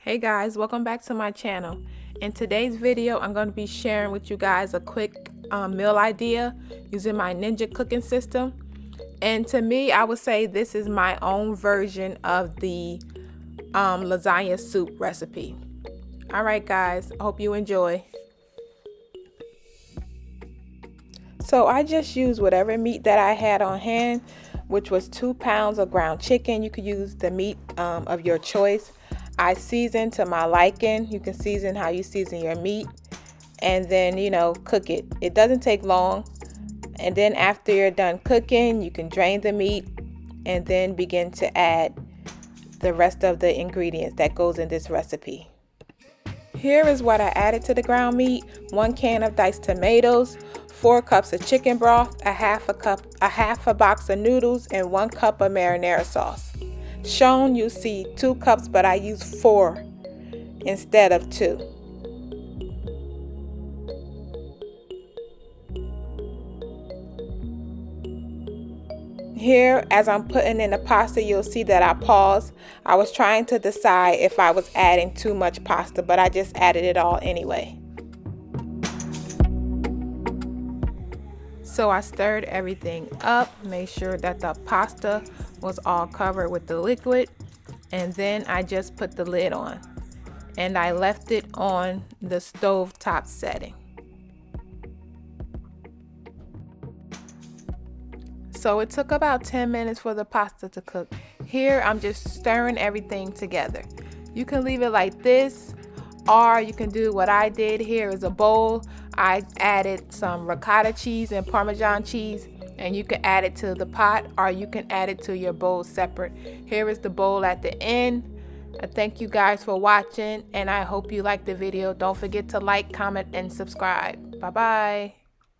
Hey guys, welcome back to my channel. In today's video, I'm going to be sharing with you guys a quick meal idea using my Ninja cooking system. And to me, I would say this is my own version of the lasagna soup recipe. All right guys, I hope you enjoy. So I just used whatever meat that I had on hand, which was 2 pounds of ground chicken. You could use the meat of your choice. I seasoned to my liking. You can season how you season your meat, and then cook it. It doesn't take long. And then after you're done cooking, you can drain the meat and then begin to add the rest of the ingredients that goes in this recipe. Here is what I added to the ground meat: 1 can of diced tomatoes, 4 cups of chicken broth, a half a box of noodles, and 1 cup of marinara sauce. Shown you see 2 cups, but I used 4 instead of 2. Here, as I'm putting in the pasta, you'll see that I paused. I was trying to decide if I was adding too much pasta, but I just added it all anyway. So I stirred everything up, made sure that the pasta was all covered with the liquid, and then I just put the lid on, and I left it on the stove top setting. So it took about 10 minutes for the pasta to cook. Here I'm just stirring everything together. You can leave it like this, or you can do what I did. Here is a bowl. I added some ricotta cheese and Parmesan cheese, and you can add it to the pot, or you can add it to your bowl separate. Here is the bowl at the end. I thank you guys for watching, and I hope you liked the video. Don't forget to like, comment, and subscribe. Bye bye.